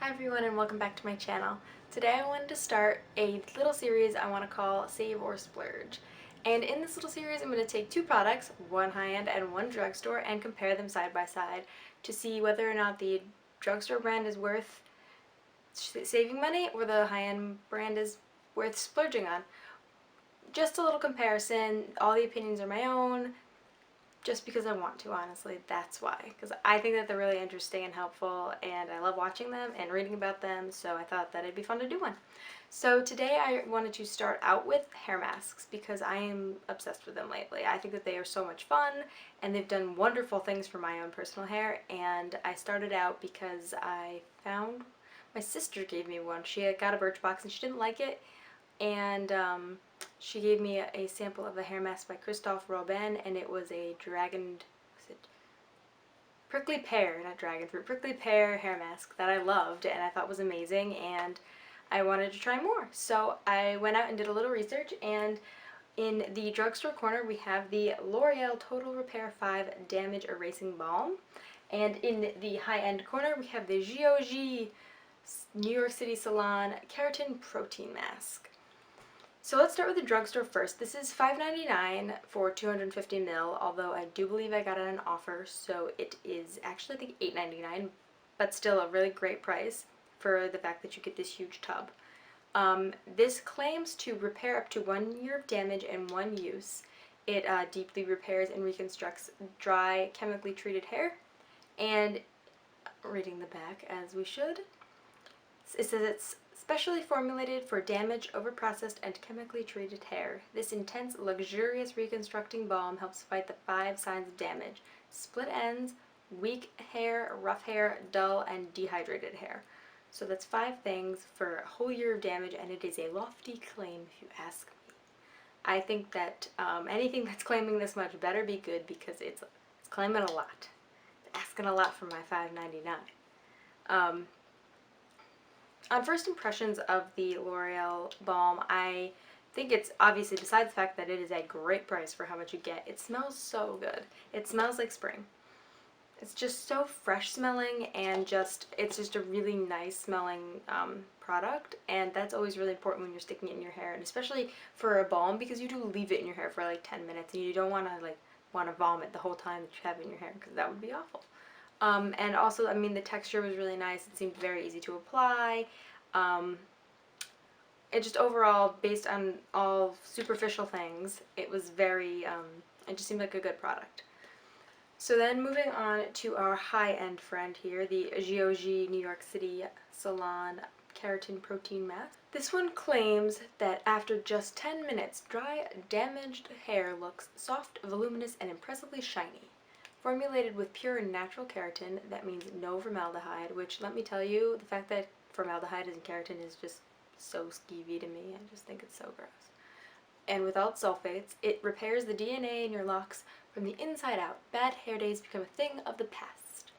Hi everyone and welcome back to my channel. Today I wanted to start a little series I want to call Save or Splurge. And in this little series I'm going to take two products, one high-end and one drugstore, and compare them side by side to see whether or not the drugstore brand is worth saving money or the high-end brand is worth splurging on. Just a little comparison, all the opinions are my own, just because I want to, honestly. That's why. Because I think that they're really interesting and helpful, and I love watching them and reading about them, so I thought that it'd be fun to do one. So today I wanted to start out with hair masks because I am obsessed with them lately. I think that they are so much fun, and they've done wonderful things for my own personal hair, and I started out because I found my sister gave me one. She got a Birchbox and she didn't like it, and she gave me a sample of a hair mask by Christophe Robin, and it was a prickly pear, not dragon fruit, prickly pear hair mask that I loved and I thought was amazing, and I wanted to try more. So I went out and did a little research, and in the drugstore corner we have the L'Oreal Total Repair 5 Damage Erasing Balm, and in the high-end corner we have the GOG New York City Salon Keratin Protein Mask. So let's start with the drugstore first. This is $5.99 for 250 ml, although I do believe I got it on an offer, so it is actually I think $8.99, but still a really great price for the fact that you get this huge tub. This claims to repair up to 1 year of damage in one use. It deeply repairs and reconstructs dry, chemically treated hair, and reading the back as we should, it says it's specially formulated for damaged, overprocessed, and chemically treated hair. This intense, luxurious reconstructing balm helps fight the 5 signs of damage: split ends, weak hair, rough hair, dull, and dehydrated hair. So that's 5 things for a whole year of damage, and it is a lofty claim if you ask me. I think that anything that's claiming this much better be good, because it's claiming a lot. It's asking a lot for my $5.99. On first impressions of the L'Oreal balm, I think it's obviously, besides the fact that it is a great price for how much you get, it smells so good. It smells like spring. It's just so fresh smelling, and it's just a really nice smelling product, and that's always really important when you're sticking it in your hair, and especially for a balm, because you do leave it in your hair for like 10 minutes and you don't want to vomit the whole time that you have it in your hair, because that would be awful. And also, I mean, the texture was really nice. It seemed very easy to apply. It just overall, based on all superficial things, it was very, it just seemed like a good product. So then moving on to our high-end friend here, the GOG New York City Salon Keratin Protein Mask. This one claims that after just 10 minutes, dry, damaged hair looks soft, voluminous, and impressively shiny. Formulated with pure and natural keratin, that means no formaldehyde, which, let me tell you, the fact that formaldehyde is in keratin is just so skeevy to me. I just think it's so gross. And without sulfates, it repairs the DNA in your locks from the inside out. Bad hair days become a thing of the past.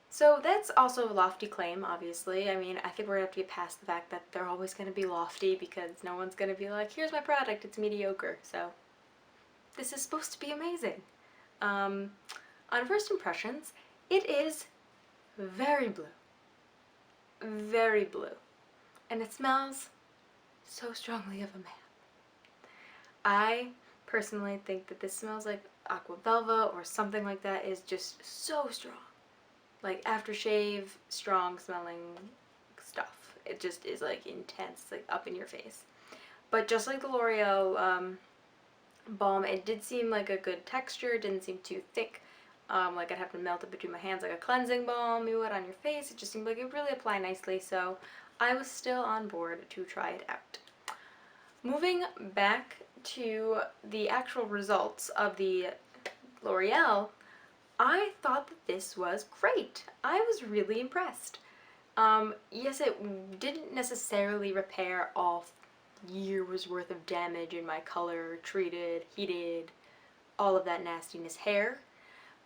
So that's also a lofty claim, obviously. I mean, I think we're going to have to get past the fact that they're always going to be lofty, because no one's going to be like, here's my product, it's mediocre. So this is supposed to be amazing. On first impressions, it is very blue. Very blue. And it smells so strongly of a man. I personally think that this smells like Aqua Velva or something like that. Is just so strong. Like aftershave, strong smelling stuff. It just is like intense, like up in your face. But just like the L'Oreal balm, it did seem like a good texture. It didn't seem too thick, like I'd have to melt it between my hands like a cleansing balm you would on your face. It just seemed like it really applied nicely, so I was still on board to try it out. Moving back to the actual results of the L'Oreal, I thought that this was great. I was really impressed. Yes, it didn't necessarily repair all years worth of damage in my color treated, heated, all of that nastiness hair,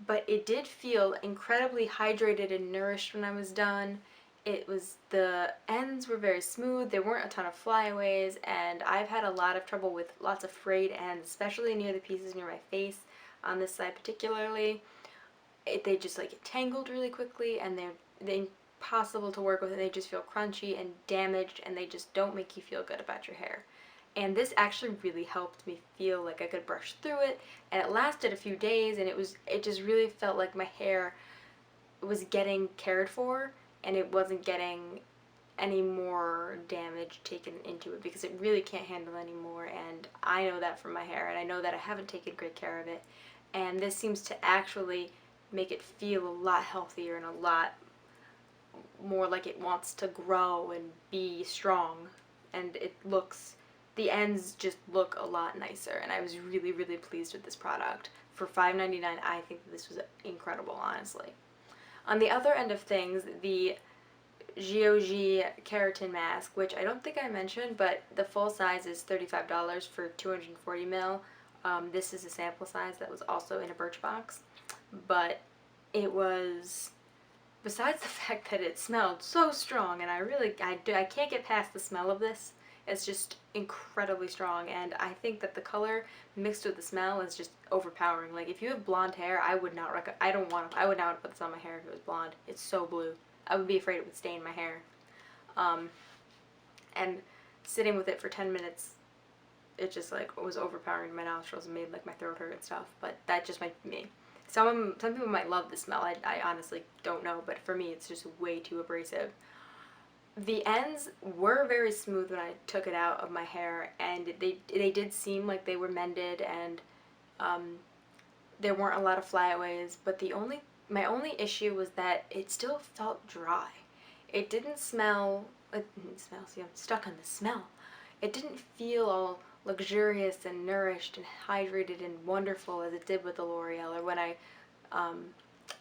but it did feel incredibly hydrated and nourished when I was done. The ends were very smooth, there weren't a ton of flyaways, and I've had a lot of trouble with lots of frayed ends, especially near the pieces near my face, on this side particularly. They just like get tangled really quickly, and they possible to work with, and they just feel crunchy and damaged, and they just don't make you feel good about your hair. And this actually really helped me feel like I could brush through it, and it lasted a few days, and it just really felt like my hair was getting cared for, and it wasn't getting any more damage taken into it, because it really can't handle anymore. And I know that from my hair, and I know that I haven't taken great care of it, and this seems to actually make it feel a lot healthier and a lot more like it wants to grow and be strong. And the ends just look a lot nicer, and I was really, really pleased with this product. For $5.99, I think that this was incredible, honestly. On the other end of things, the GOG keratin mask, which I don't think I mentioned, but the full size is $35 for 240 ml. This is a sample size that was also in a Birchbox, but it was, besides the fact that it smelled so strong, and I can't get past the smell of this. It's just incredibly strong, and I think that the color mixed with the smell is just overpowering. Like, if you have blonde hair, I would not want to put this on my hair if it was blonde. It's so blue. I would be afraid it would stain my hair. And sitting with it for 10 minutes, it just like was overpowering my nostrils and made like my throat hurt and stuff. But that just might be me. Some people might love the smell. I honestly don't know, but for me, it's just way too abrasive. The ends were very smooth when I took it out of my hair, and they did seem like they were mended, and there weren't a lot of flyaways. But my only issue was that it still felt dry. It didn't smell. It didn't smell. See, I'm stuck on the smell. It didn't feel all luxurious and nourished and hydrated and wonderful as it did with the L'Oreal, or when I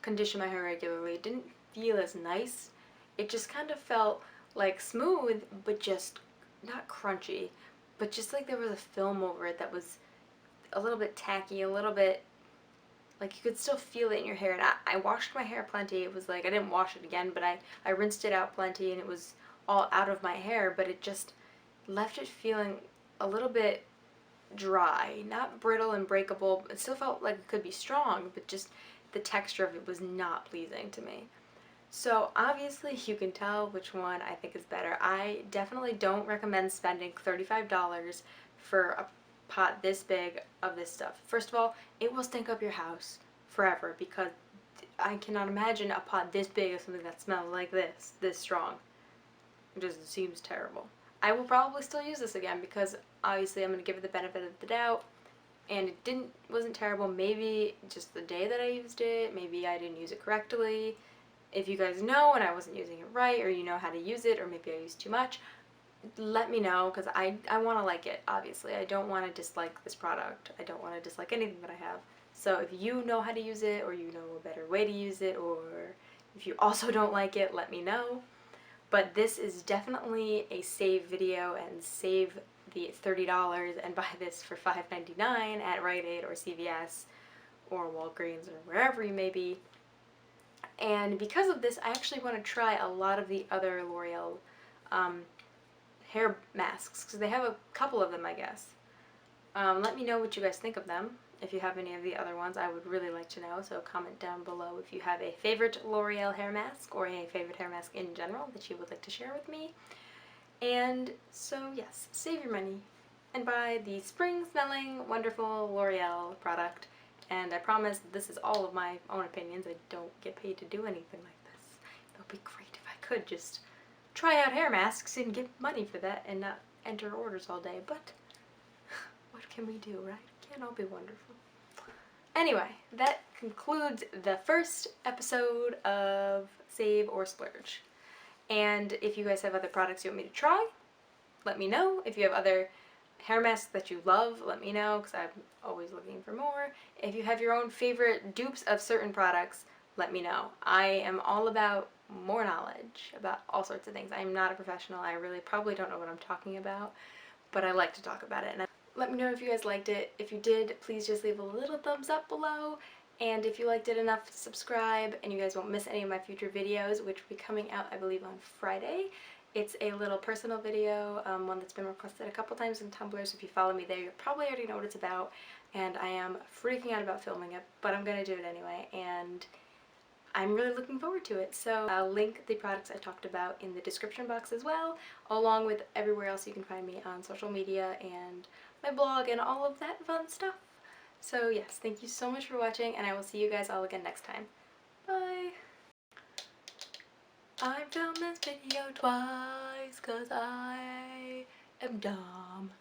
condition my hair regularly. It didn't feel as nice. It just kind of felt like smooth, but just not crunchy, but just like there was a film over it that was a little bit tacky, a little bit like you could still feel it in your hair. And I washed my hair plenty. It was like I didn't wash it again, but I rinsed it out plenty, and it was all out of my hair, but it just left it feeling a little bit dry, not brittle and breakable. It still felt like it could be strong, but just the texture of it was not pleasing to me. So obviously you can tell which one I think is better. I definitely don't recommend spending $35 for a pot this big of this stuff. First of all, it will stink up your house forever, because I cannot imagine a pot this big of something that smells like this strong. It just seems terrible. I will probably still use this again, because obviously I'm going to give it the benefit of the doubt, and it wasn't terrible. Maybe just the day that I used it, maybe I didn't use it correctly. If you guys know and I wasn't using it right, or you know how to use it, or maybe I used too much, let me know, because I want to like it, obviously. I don't want to dislike this product. I don't want to dislike anything that I have. So if you know how to use it, or you know a better way to use it, or if you also don't like it, let me know. But this is definitely a save video, and save the $30 and buy this for $5.99 at Rite Aid or CVS or Walgreens or wherever you may be. And because of this, I actually want to try a lot of the other L'Oreal hair masks, because they have a couple of them, I guess. Let me know what you guys think of them. If you have any of the other ones, I would really like to know, so comment down below if you have a favorite L'Oreal hair mask, or a favorite hair mask in general that you would like to share with me. And so yes, save your money and buy the spring-smelling, wonderful L'Oreal product. And I promise this is all of my own opinions. I don't get paid to do anything like this. It would be great if I could just try out hair masks and get money for that and not enter orders all day. But what can we do, right? Can't all be wonderful. Anyway, that concludes the first episode of Save or Splurge. And if you guys have other products you want me to try, let me know. If you have other hair masks that you love, let me know, because I'm always looking for more. If you have your own favorite dupes of certain products, let me know. I am all about more knowledge about all sorts of things. I am not a professional. I really probably don't know what I'm talking about, but I like to talk about it. And let me know if you guys liked it. If you did, please just leave a little thumbs up below. And if you liked it enough, subscribe, and you guys won't miss any of my future videos, which will be coming out, I believe, on Friday. It's a little personal video, one that's been requested a couple times in Tumblr, so if you follow me there, you probably already know what it's about, and I am freaking out about filming it, but I'm going to do it anyway, and I'm really looking forward to it. So I'll link the products I talked about in the description box as well, along with everywhere else you can find me on social media and my blog and all of that fun stuff. So yes, thank you so much for watching, and I will see you guys all again next time. Bye! I filmed this video twice 'cause I am dumb.